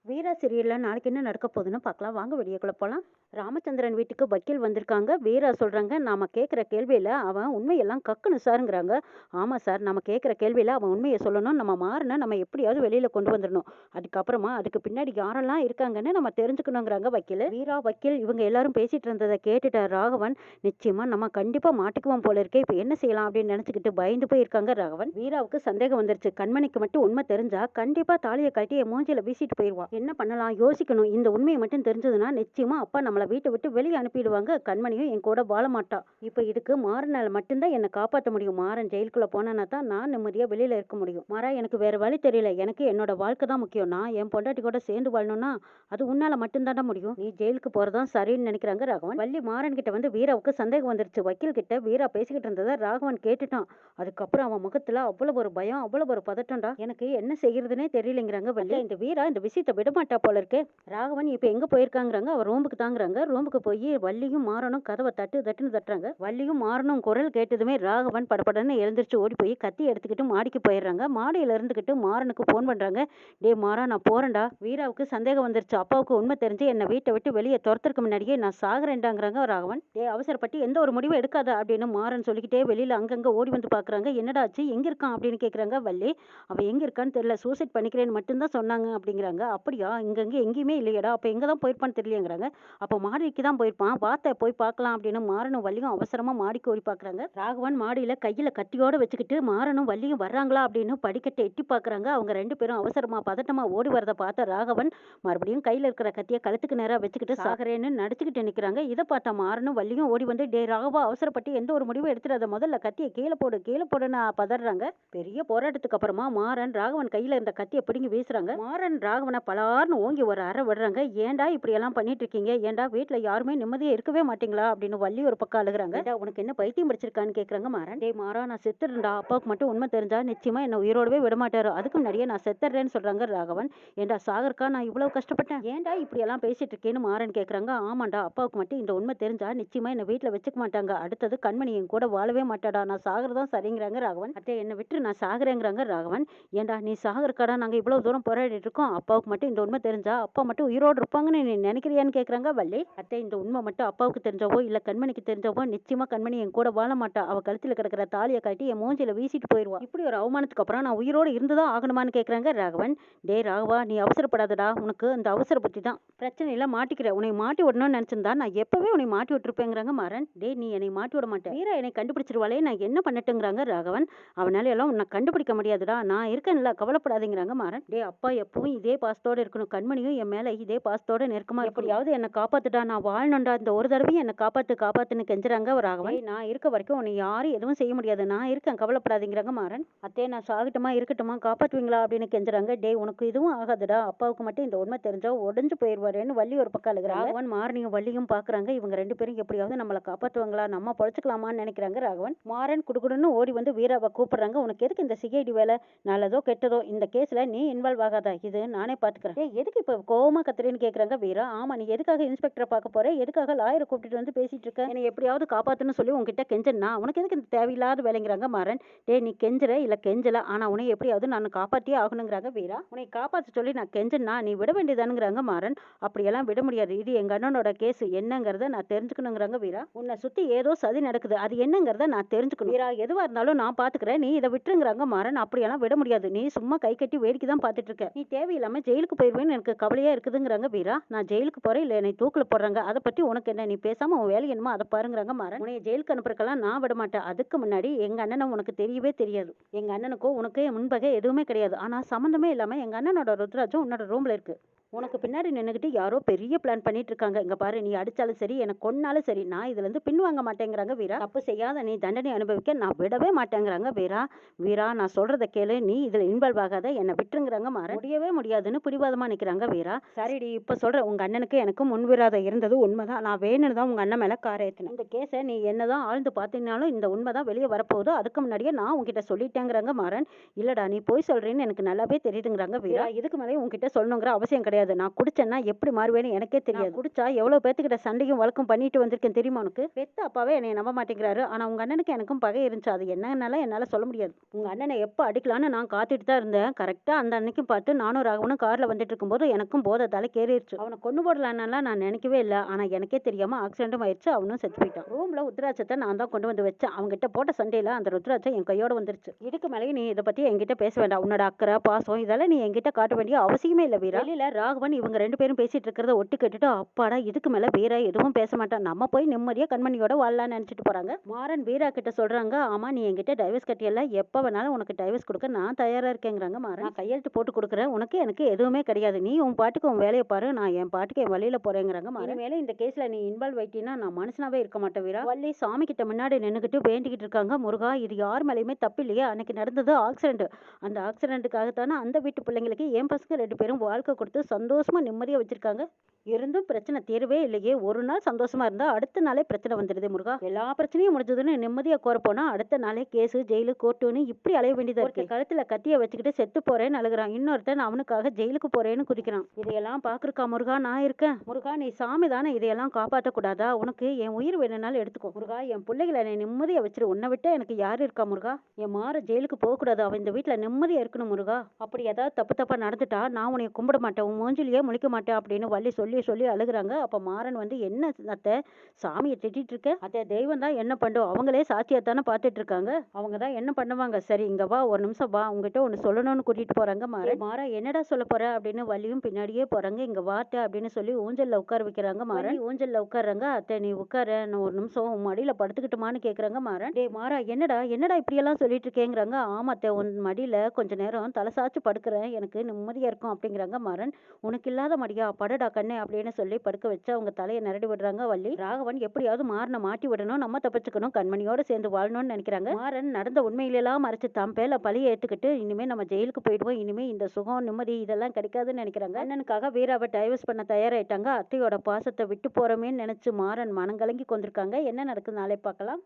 வீரா சீரியல்ல நாளைக்கு என்ன நடக்க போகுதுன்னு பார்க்கலாம். வாங்க வீடியோக்குள்ள போலாம். ராமச்சந்திரன் வீட்டுக்கு வக்கீல் வந்திருக்காங்க. வீரா சொல்றாங்க, நாம கேட்குற கேள்வியில அவன் உண்மையெல்லாம் கக்குன்னு சாருங்கிறாங்க. ஆமா சார், நம்ம கேட்குற கேள்வியில அவன் உண்மையை சொல்லணும். நம்ம மாறனை நம்ம எப்படியாவது வெளியில கொண்டு வந்துடணும். அதுக்கப்புறமா அதுக்கு பின்னாடி யாரெல்லாம் இருக்காங்கன்னு நம்ம தெரிஞ்சுக்கணுங்கிறாங்க வக்கீல். வீரா வக்கீல் இவங்க எல்லாரும் பேசிட்டு இருந்ததை கேட்டுட்ட ராகவன், நிச்சயமா நம்ம கண்டிப்பா மாட்டிக்குவோம் போல இருக்கே, இப்போ என்ன செய்யலாம் அப்படின்னு நினைச்சுக்கிட்டு பயந்து போய் இருக்காங்க ராகவன். வீராவுக்கு சந்தேகம் வந்துருச்சு. கண்மணிக்கு மட்டும் உண்மை தெரிஞ்சா கண்டிப்பா தாலியை கட்டி என் மூஞ்சில வீசிட்டு போயிடுவா. என்ன பண்ணலாம் யோசிக்கணும். இந்த உண்மையை மட்டும் தெரிஞ்சதுன்னா நிச்சயமா அப்பா நம்மளை வீட்டை விட்டு வெளியே அனுப்பிடுவாங்க. கண்மணியும் என் கூட வாழ மாட்டா. இப்போ இதுக்கு மாறனால மட்டும்தான் என்னை காப்பாற்ற முடியும். மாறன் ஜெயிலுக்குள்ள போனா தான் நான் நிம்மதியா வெளியில இருக்க முடியும். மாறா, எனக்கு வேற வழி தெரியல. எனக்கு என்னோட வாழ்க்கை தான் முக்கியம். நான் என் பொண்டாட்டி கூட சேர்ந்து வாழணும்னா அது உன்னால மட்டும்தான்டா முடியும். நீ ஜெயிலுக்கு போறதான் சரின்னு நினைக்கிறாங்க ராகவன். வள்ளி மாறன் கிட்ட வந்து வீராவுக்கு சந்தேகம் வந்துருச்சு. வக்கீல் கிட்ட வீரா பேசிக்கிட்டு இருந்ததை ராகவன் கேட்டுட்டான். அதுக்கப்புறம் அவன் முகத்துல அவ்வளவு ஒரு பயம், அவ்வளவு ஒரு பதட்டம்டா. எனக்கு என்ன செய்யறதுனே தெரியலங்கிறாங்க வள்ளி. இந்த வீரா இந்த விஷயத்தை விடமாட்டா போல இருக்கு. ராகவன் இப்ப எங்க போயிருக்காங்கிறாங்க. அவர் ரூமுக்கு தாங்கிறாங்க. ரூமுக்கு போய் வள்ளியும் மாறனும் கதவை தட்டுன்னு தட்டுறாங்க. வள்ளியும் மாறனும் குரல் கேட்டதுமே ராகவன் படப்படன்னு எழுந்திரிச்சு ஓடி போய் கத்தி எடுத்துக்கிட்டு மாடிக்கு போயிடுறாங்க. மாடியில இருந்துகிட்டு மாறனுக்கு போன் பண்றாங்க. டே மாறா, நான் போறேன்டா. வீராவுக்கு சந்தேகம் வந்துருச்சு. அப்பாவுக்கு உண்மை தெரிஞ்சு என்னை வீட்டை விட்டு வெளியே துரத்துறதுக்கு முன்னாடியே நான் சாகுறேன்டாங்கிறாங்க ராகவன். டே, அவசரப்பட்டு எந்த ஒரு முடிவும் எடுக்காத அப்படின்னு மாறன் சொல்லிக்கிட்டே வெளியில அங்கங்க ஓடி வந்து பாக்குறாங்க. என்னடா ஆச்சு, எங்க இருக்கான் அப்படின்னு கேக்குறாங்க வள்ளி. அவன் எங்க இருக்கான்னு தெரியல, சூசைட் பண்ணிக்கிறேன்னு மட்டும்தான் சொன்னாங்க அப்படிங்கிறாங்க. அப்படியா, இங்கங்க எங்கேயுமே இல்லையடா, அப்ப எங்க தான் போயிருப்பான்னு தெரியலங்கிறாங்க. அப்போ மாடிக்கு தான் போயிருப்பான், வாத்த போய் பார்க்கலாம் அப்படின்னு மாறனும் வள்ளியும் அவசரமா மாடிக்கு ஓடி பாக்குறாங்க. ராகவன் மாடியில கையில கத்தியோட வச்சுக்கிட்டு மாறனும் வள்ளியும் வர்றாங்களா அப்படின்னு படிக்கட்டை எட்டி பாக்குறாங்க. அவங்க ரெண்டு பேரும் அவசரமா பதட்டமா ஓடி வரதை பார்த்த ராகவன் மறுபடியும் கையில இருக்கிற கத்தியை கழுத்துக்கு நேரா வச்சுக்கிட்டு சாகரேன்னு நடிச்சுக்கிட்டு நிக்கிறாங்க. இதை பார்த்தா மாறனும் வள்ளியும் ஓடி வந்து, டே ராகவா, அவசரப்பட்டு எந்த ஒரு முடிவும் எடுத்துடாத, முதல்ல கத்தியை கீழே போடுன்னு பதறாங்க. பெரிய போராட்டத்துக்கு அப்புறமா மாறன் ராகவன் கையில இருந்த கத்தியை பிடுங்கி வீசுறாங்க. மாறன் ராகவனை பலார்னு ஓங்கி ஒரு அறை விடுறாங்க. ஏன்டா இப்படி எல்லாம் பண்ணிட்டு இருக்கீங்க, ஏன்டா வீட்டுல யாருமே நிம்மதியா இருக்கவே மாட்டீங்களா அப்படின்னு வள்ளி ஒரு பக்கம் அழுகுறாங்க. உனக்கு என்ன பைத்தியம் பிடிச்சிருக்கான்னு கேக்குறாங்க மாறன். டே மாறா, நான் செத்துறேன்டா. அப்பாவுக்கு மட்டும் உண்மை தெரிஞ்சா நிச்சயமா என்ன உயிரோடவே விட மாட்டாரு. அதுக்கு முன்னாடியே நான் செத்துறேன்னு சொல்றாங்க ராகவன். ஏன்டா சாகருக்கா நான் இவ்வளவு கஷ்டப்பட்டேன், ஏன்டா இப்படி எல்லாம் பேசிட்டு இருக்கேன்னு மாறன் கேக்குறாங்க. ஆமாண்டா, அப்பாவுக்கு மட்டும் இந்த உண்மை தெரிஞ்சா நிச்சயமா என்ன வீட்டுல வச்சுக்க மாட்டாங்க. அடுத்தது கண்மணி என் கூட வாழவே மாட்டாடா. நான் சாகரதான் சரிங்கிறாங்க ராகவன். அட்டே, என்ன விட்டு நான் சாகுறேங்கிறாங்க ராகவன். ஏன்டா நீ சாகருக்காடா நாங்க இவ்வளவு தூரம் போராடிட்டு இருக்கோம். அப்பாவுக்கு மட்டும் இந்த உண்மை தெரிஞ்சா அப்பா மட்டும் உயிரோடு இருப்பாங்கன்னு நீ நினைக்கிறியான்னு கேக்குறாங்க வள்ளி. அத்தை, இந்த உண்மை மட்டும் அப்பாவுக்கு தெரிஞ்சவோ இல்ல கண்மணிக்கு தெரிஞ்சவோ நிச்சயமா கண்மணி என் கூட வாழ மாட்டா. அவ கழுத்துல கிடக்கிற தாலியை கட்டி என் மூஞ்சில வீசிட்டு போயிருவா. இப்படி ஒரு அவமானத்துக்கு அப்புறம் நான் உயிரோடு இருந்துதான் ஆகணுமான்னு கேக்குறாங்க ராகவன். டே ராகவா, நீ அவசரப்படாதடா. உனக்கு அந்த அவசர புத்தி தான் பிரச்சனையில மாட்டிக்கிற. உன்னை மாட்டி விடணும்னு நினைச்சிருந்தா நான் எப்பவே உன்னை மாட்டி விட்டுருப்பேங்கிறாங்க மாறன். டே, நீ என்னை மாட்டி விட மாட்டேன். வீரா என்னை கண்டுபிடிச்சிருவாளே, நான் என்ன பண்ணட்டுங்கிறாங்க ராகவன். அவனால எல்லாம் உன்னை கண்டுபிடிக்க முடியாதுடா, நான் இருக்கேன்ல, கவலைப்படாதீங்கிறாங்க மாறன். டே அப்பா, எப்பவும் இதே பாசத்தோட இருக்கணும். கண்மணியும் என் மேல இதே பாசத்தோட நெருக்கமா எப்படியாவது என்னை காப்பாத்துடா, நான் வாழணும்டா, இந்த ஒரு தடவையும் என்னை காப்பாத்துன்னு கெஞ்சுறாங்க ராகவன். நான் இருக்க வரைக்கும் உன்னை யாரும் எதுவும் செய்ய முடியாது, நான் இருக்கேன், கவலைப்படாதீங்கிறாங்க மாறன். அத்தே, நான் சாகட்டுமா இருக்கட்டுமா, காப்பாற்றுவீங்களா அப்படின்னு கெஞ்சுறாங்க. டே, உனக்கு இதுவும் ஆகாதுடா, அப்பாவுக்கு மட்டும் இந்த உண்மை தெரிஞ்சா உடஞ்சு போயிடுவாருன்னு வள்ளி ஒரு பக்கம் அழுகிறாங்க. ராகவன் மாறனையும் வள்ளியும் பாக்குறாங்க. இவங்க ரெண்டு பேரும் எப்படியாவது நம்மளை காப்பாற்றுவாங்களா, நம்ம பொழைச்சுக்கலாமான்னு நினைக்கிறாங்க ராகவன். மாறன் குடுகுடுன்னு ஓடி வந்து வீராவை கூப்பிடுறாங்க. உனக்கு எதுக்கு இந்த சிஐடி வேலை, நல்லதோ கெட்டதோ இந்த கேஸ்ல நீ இன்வால்வ் ஆகாதா, இது நானே பாத்துக்கிறேன். எதுக்கு இப்ப கோவமா கத்துறேன்னு கேக்குறாங்க வீரா. ஆமா, நீ எதுக்காக இன்ஸ்பெக்டரை பார்க்க போற, எதுக்காக லாயரை கூப்பிட்டு வந்து பேசிட்டு இருக்க, என்னை எப்படியாவது காப்பாத்துன்னு சொல்லி உங்ககிட்ட கெஞ்சனா, உனக்கு எதுக்கு இந்த தேவையில்லாத வேலைங்கிறாங்க மாறன். டே, நீ கெஞ்சுற இல்ல கெஞ்சல, ஆனா உன்னை எப்படியாவது நான் காப்பாத்தியே ஆகணுங்கிறாங்க வீரா. உன்னை காப்பாற்ற சொல்லி நான் கெஞ்சனா நீ விட வேண்டியதானுங்கிறாங்க மாறன். அப்படியெல்லாம் விட முடியாது, இது எங்க அண்ணனோட கேஸ், என்னங்கிறத நான் தெரிஞ்சுக்கணுங்கிறாங்க வீரா. உன்னை சுத்தி ஏதோ சதி நடக்குது, அது என்னங்கிறத நான் தெரிஞ்சுக்கணும் வீரா. எதுவா இருந்தாலும் நான் பாத்துக்கிறேன், நீ இதை விட்டுருங்கிறாங்க மாறன். அப்படியெல்லாம் விட முடியாது, நீ சும்மா கை கட்டி வேடிக்கை தான் பார்த்துட்டு இருக்க, நீ தேவையில்லாம ஜெயிலுக்கு போயிருவேன்னு எனக்கு கவலையா இருக்குதுங்கிறாங்க வீரா. நான் ஜெயிலுக்கு போறேன் இல்ல என்னை தூக்குல போடுறாங்க, அதை பத்தி உனக்கு என்ன, நீ பேசாம உன் வேலை என்னமோ அதை பாருங்கிறாங்க மாறன். உன்னை ஜெயிலுக்கு அனுப்புறக்கெல்லாம் நான் விட மாட்டேன். அதுக்கு முன்னாடி எங்க அண்ணனை உனக்கு தெரியவே தெரியாது. எங்க அண்ணனுக்கும் உனக்கு முன்பகை எதுவுமே கிடையாது. ஆனா சம்மந்தமே இல்லாம எங்க அண்ணனோட ருத்ராஜும் உன்னோட ரூம்ல இருக்கு. உனக்கு பின்னாடி நின்றுக்கிட்டு யாரோ பெரிய பிளான் பண்ணிட்டு இருக்காங்க. இங்க பாரு, நீ அடிச்சாலும் சரி, எனக்கு கொன்னாலும் சரி, நான் இதுல இருந்து பின்வாங்க மாட்டேங்கிறாங்க வீரா. தப்பு செய்யாத நீ தண்டனை அனுபவிக்க நான் விடவே மாட்டேங்கிறாங்க வீரா. வீரா, நான் சொல்றத கேளு, நீ இதுல இன்வால்வ் ஆகாத, என்ன விட்டுருங்கிறாங்க மாறன். முடியவே முடியாதுன்னு பிடிவாதமா நிக்கிறாங்க வீரா. சரிடி, இப்ப சொல்ற, உங்க அண்ணனுக்கு எனக்கு முன்விரோதம் இருந்தது உண்மைதான். நான் வேணும்னு தான் உங்க அண்ணன் மேல கார ஏத்தினேன். இந்த கேஸை நீ என்னதான் ஆழ்ந்து பார்த்தீங்கன்னாலும் இந்த உண்மைதான் வெளியே வரப்போகுது. அதுக்கு முன்னாடியே நான் உங்ககிட்ட சொல்லிட்டேங்கிறாங்க மாறன். இல்லடா, நீ போய் சொல்றேன்னு எனக்கு நல்லாவே தெரியுதுங்கிறாங்க வீரா. இதுக்கு மேலே உங்ககிட்ட சொல்லணுங்கிற அவசியம் கிடையாது. கிடையாது. நான் குடிச்சேன்னா எப்படி மாறுவேன்னு எனக்கே தெரியாது. குடிச்சா எவ்வளோ பேத்துக்கிட்ட சண்டையும் வழக்கும் பண்ணிட்டு வந்திருக்கேன் தெரியுமா உனக்கு? பெத்த அப்பாவே என்னைய நம்ப மாட்டேங்கிறாரு. ஆனா உங்க அண்ணனுக்கு எனக்கும் பகை இருந்துச்சு. அது என்னன்னால என்னால சொல்ல முடியாது. உங்க அண்ணனை எப்ப அடிக்கலான்னு நான் காத்துட்டு தான் இருந்தேன். கரெக்ட்டா அந்த அன்னைக்கும் பார்த்து நானும் ராகவனும் கார்ல வந்துட்டு இருக்கும்போது எனக்கும் போதை தலைக்கேறிருச்சு. அவன கொன்னு போடலான்னுலாம் நான் நினைக்கவே இல்ல. ஆனா எனக்கே தெரியாம ஆக்சிடென்டும் ஆயிருச்சு. அவனும் செத்து போயிட்டான். ரூம்ல உத்ராட்சத்த நான் தான் கொண்டு வந்து வச்சேன். அவன்கிட்ட போட்ட சண்டையில அந்த ருத்ராட்சம் என் கையோட வந்துருச்சு. இதுக்கு மேலயும் நீ இத பத்தி என்கிட்ட பேச வேண்டாம். உன்னோட அக்கறை, பாசம் இதெல்லாம் நீ என்கிட்ட காட்ட வேண்டிய அவசியமே இல்ல வீரா. வெளியில ராகவன் இவங்க 2 பேரும் பேசிட்டு இருக்கிறத ஒட்டு கேட்டுட்டு அப்பாடா இதுக்கு மேல வீரா எதுவும் பேச மாட்டான். நம்ம போய் நிம்மதியா கண்மணியோட வாழலாம்னு நினைச்சிட்டு போறாங்க. மாறன் வீரா கிட்ட சொல்றாங்க, ஆமா நீ என்கிட்ட டைவர்ஸ் கட்டியல்ல, எப்ப வேணாலும் உனக்கு டைவர்ஸ் கொடுக்க நான் தயாரா இருக்கேங்கிறாங்க மாறன். நான் கையெழுத்து போட்டு கொடுக்குறேன். உனக்கு எனக்கு எதுவுமே கிடையாது. நீ உன் பாட்டுக்கு உன் வேலையை பாரு. நான் என் பாட்டுக்கு என் வழியில போறேங்கிறாங்க மாறன். மேல இந்த கேஸ்ல நீ இன்வால்வ் ஆயிட்டீன்னா நான் மனுஷனாவே இருக்க மாட்டேன் வீரா. வள்ளி சாமி கிட்ட முன்னாடி நின்னுகிட்டு வேண்டிக்கிட்டு இருக்காங்க, முருகா இது யார் மேலயுமே தப்பு இல்லையே. அன்னைக்கு நடந்தது ஆக்சிடென்ட். அந்த ஆக்சிடென்ட்டுக்காகத்தானே அந்த வீட்டு பிள்ளைங்களுக்கு என் பசங்க 2 பேரும் வாழ்க்கை கொடுத்து சந்தோஷமா நிம்மதியா வச்சிருக்காங்க. இருந்தும் பிரச்சனை தீரவே இல்லையே. ஒரு நாள் சந்தோஷமா இருந்தா அடுத்த நாளே பிரச்சனை வந்துடுது முருகா. எல்லா பிரச்சனையும் முடிஞ்சதுன்னு நிம்மதியா கோர போனா அடுத்த நாளே கேஸு ஜெயிலு கோர்ட்டுன்னு இப்படி அலைய வேண்டியதா இருக்கு. கழுத்துல கத்திய வச்சுக்கிட்டு செத்து போறேன்னு அழுகுறான். இன்னொருத்தன் அவனுக்காக ஜெயிலுக்கு போறேன்னு குதிக்கிறான். இதையெல்லாம் பாக்குறக்கா முருகா நான் இருக்கேன். முருகா நீ சாமி தானே, இதையெல்லாம் காப்பாற்ற கூடாதா? உனக்கு என் உயிர் வேணும்னாலும் எடுத்துக்கோ முருகா. என் பிள்ளைகளை நீ நிம்மதியா வச்சிரு. உன்னை விட்டா எனக்கு யாரு இருக்கா முருகா? என் மாற ஜெயிலுக்கு போக கூடாது. அவன் இந்த வீட்டுல நிம்மதியா இருக்கணும் முருகா. அப்படி ஏதாவது தப்பா நடந்துட்டா நான் உன்னை கும்பிட மாட்டேன், உன் மூஞ்சிலேயே முழிக்க மாட்டேன் அப்படின்னு வள்ளி சொல்லி சொல்லி அழுகுறாங்க. அப்ப மாறன் வந்து என்ன அத்தை சாமியை திட்டிட்டு இருக்க? அத்தை தெய்வம் தான் என்ன பண்ணும், அவங்களே சாட்சியாத்தானே பார்த்துட்டு இருக்காங்க. அவங்க தான் என்ன பண்ணுவாங்க. சரி இங்க வா ஒரு நிமிஷம் வா, உங்ககிட்ட ஒன்னு சொல்லணும்னு கூட்டிட்டு போறாங்க மாறன். மாறா என்னடா சொல்ல போற அப்படின்னு வள்ளியும் பின்னாடியே போறாங்க. இங்க வாட்ட அப்படின்னு சொல்லி ஊஞ்சல்ல உட்கார வைக்கிறாங்க மாறன். ஊஞ்சல்ல உட்கார்றாங்க. அத்தை நீ உட்கார, நான் ஒரு நிமிஷம் உன் மடியில படுத்துக்கிட்டுமான்னு கேக்குறாங்க மாறன். டே மாறா என்னடா என்னடா இப்படி எல்லாம் சொல்லிட்டு இருக்கேங்கிறாங்க. ஆமாத்த உன் மடியில கொஞ்ச நேரம் தலை சாச்சு படுக்கிறேன், எனக்கு நிம்மதியா இருக்கும் அப்படிங்கிறாங்க மாறன். உனக்கு இல்லாத மடியா, படடா கண்ணே அப்படின்னு சொல்லி படுக்க வச்சு அவங்க தலையை நிரடி விடுறாங்க வள்ளி. ராகவன் எப்படியாவது மாறனை மாட்டி விடணும், நம்ம தப்பிச்சுக்கணும், கண்மணியோட சேர்ந்து வாழணும்னு நினைக்கிறாங்க. மாறன் நடந்த உண்மையிலெல்லாம் மறைச்சு தம் பேல பழிய ஏத்துக்கிட்டு இனிமே நம்ம ஜெயிலுக்கு போயிடுவோம், இனிமே இந்த சுகம் நிம்மதி இதெல்லாம் கிடைக்காதுன்னு நினைக்கிறாங்க. அண்ணனுக்காக வீராவை டைவர்ஸ் பண்ண தயாராயிட்டாங்க. அத்தையோட பாசத்தை விட்டு போறோமேன்னு நினைச்சு மாறன் மனங்கலங்கி கொண்டிருக்காங்க. என்ன நடக்குது நாளை பார்க்கலாம்.